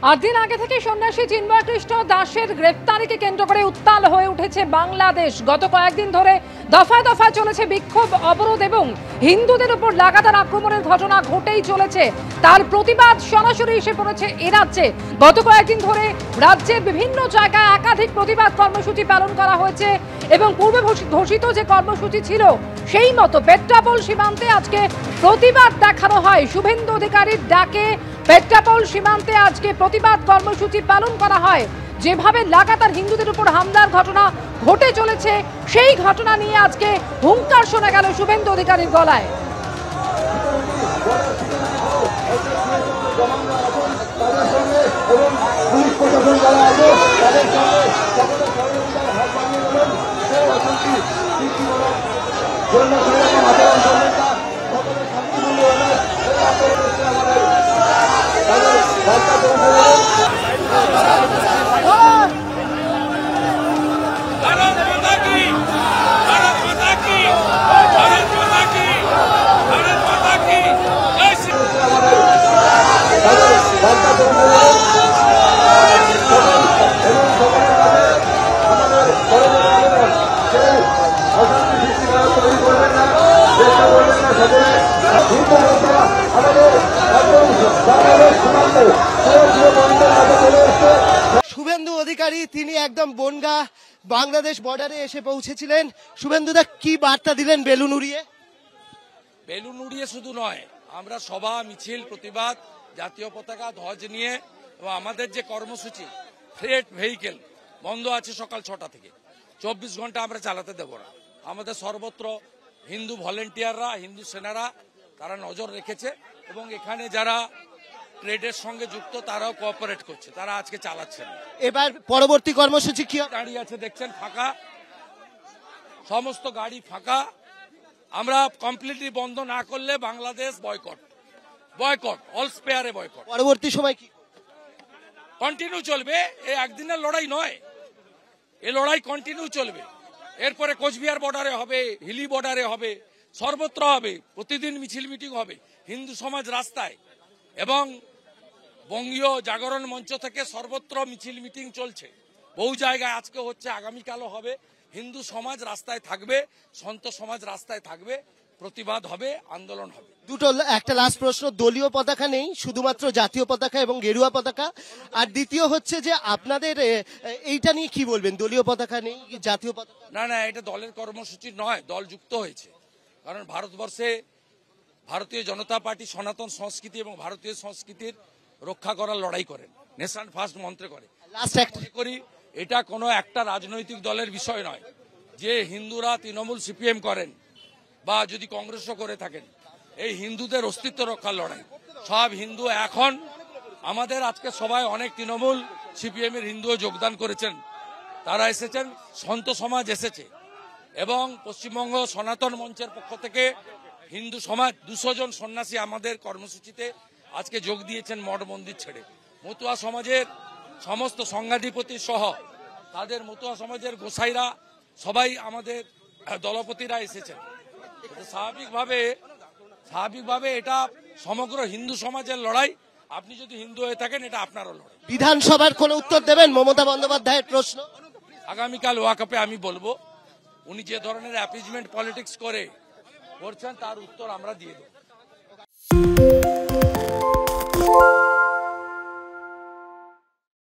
आठ दिन आगे থেকে সন্ন্যাসী চিন্ময় কৃষ্ণ দাসের গ্রেফতারিকে কেন্দ্র করে উত্তাল হয়ে উঠেছে বাংলাদেশ। গত কয়েকদিন ধরে দফায় দফায় চলেছে বিক্ষোভ, অবরোধ এবং হিন্দুদের উপর লাগাতার আক্রমণের ঘটনা ঘটেই চলেছে। তার প্রতিবাদ সরাসরি এসে পড়েছে এ রাজ্যে। গত কয়েকদিন ধরে রাজ্যের বিভিন্ন জায়গায় একাধিক প্রতিবাদ কর্মসূচি পালন করা হয়েছে এবং পূর্বে ঘোষিত যে কর্মসূচি ছিল সেই মতো পেট্রাপোল সীমান্তে আজকে প্রতিবাদ দেখানো হয়। শুভেন্দু অধিকারীর ডাকে পেট্রাপোল সীমান্তে আজকে প্রতিবাদ কর্মসূচি পালন করা হয়। যেভাবে লাগাতার হিন্দুদের উপর হামলার ঘটনা ঘটে চলেছে সেই ঘটনা নিয়ে আজকে হুঙ্কার শোনা গেল শুভেন্দু অধিকারীর গলায়। শুভেন্দু অধিকারী তিনি একদম বনগা বাংলাদেশ বর্ডারে এসে পৌঁছেছিলেন। শুভেন্দুদা কি বার্তা দিলেন বেলুন উড়িয়ে? বেলুন উড়িয়ে শুধু নয়, আমরা সভা মিছিল প্রতিবাদ জাতীয় পতাকা ধ্বজ নিয়ে এবং আমাদের যে কর্মসূচি ফ্রেট ভেহিকেল বন্ধ আছে সকাল 6টা থেকে 24 ঘন্টা আমরা চালাতে দেব না। আমাদের সর্বত্র হিন্দু ভলেন্টিয়াররা, হিন্দু সেনারা তারা নজর রেখেছে এবং এখানে যারা ট্রেডের সঙ্গে যুক্ত তারাও কোঅপারেট করছে, তারা আজকে চালাচ্ছেন। এবার পরবর্তী কর্মসূচি কি? দাঁড়িয়ে আছে দেখছেন ফাঁকা, সমস্ত গাড়ি ফাঁকা। আমরা কমপ্লিটলি বন্ধ না করলে বাংলাদেশ বয়কট অল স্পেয়ারে বয়কট। পরবর্তী সময় কি কন্টিনিউ চলবে, এই একদিনের লড়াই নয়, এই লড়াই কন্টিনিউ চলবে। এরপরে কোচবিহার বর্ডারে হবে, হিলি বর্ডারে হবে, সর্বত্র হবে, প্রতিদিন মিছিল মিটিং হবে, হিন্দু সমাজ রাস্তায় এবং বঙ্গীয় জাগরণ মঞ্চ থেকে সর্বত্র মিছিল মিটিং চলছে। বহু জায়গায় আজকে হচ্ছে, আগামীকালও হবে। হিন্দু সমাজ রাস্তায় থাকবে, সন্ত সমাজ রাস্তায় থাকবে, প্রতিবাদ হবে, আন্দোলন হবে। একটা লাস্ট প্রশ্ন, দলীয় পতাকা নেই, শুধুমাত্র জাতীয় পতাকা এবং গেরুয়া পতাকা। আর দ্বিতীয় হচ্ছে যে আপনাদের এইটা নিয়ে কি বলবেন? দলীয় পতাকা নেই, জাতীয় পতাকা না, এটা দলের কর্মসূচি নয়, দল যুক্ত হয়েছে। কারণ ভারতবর্ষে ভারতীয় জনতা পার্টি সনাতন সংস্কৃতি এবং ভারতীয় সংস্কৃতির রক্ষা করার লড়াই করেন, নেশন ফার্স্ট মন্ত্রে করে। মনে করি এটা কোনো একটা রাজনৈতিক দলের বিষয় নয় যে হিন্দুরা তৃণমূল সিপিএম করেন বা যদি কংগ্রেসও করে থাকেন। এই হিন্দুদের অস্তিত্ব রক্ষার লড়াই। সব হিন্দু এখন আমাদের আজকে সবাই অনেক তৃণমূল সিপিএম এর হিন্দুও যোগদান করেছেন, তারা এসেছেন, সন্ত সমাজ এসেছে এবং পশ্চিমবঙ্গ সনাতন মঞ্চের পক্ষ থেকে হিন্দু সমাজ 200 জন সন্ন্যাসী আমাদের কর্মসূচিতে আজকে যোগ দিয়েছেন মঠ মন্দির ছেড়ে। মতুয়া সমাজের সমস্ত সংঘাধিপতি সহ তাদের মতুয়া সমাজের গোসাইরা সবাই আমাদের দলপতিরা এসেছেন। স্বাভাবিকভাবে এটা সমগ্র হিন্দু সমাজের লড়াই। আপনি যদি হিন্দু হয়ে থাকেন এটা আপনারও লড়াই। বিধানসভার কোন উত্তর দেবেন মমতা বন্দ্যোপাধ্যায়ের প্রশ্ন? আগামীকাল ওয়াকআপে আমি বলবো, উনি যে ধরনের অ্যাপিজমেন্ট পলিটিক্স করছেন তার উত্তর আমরা দিয়ে দেব।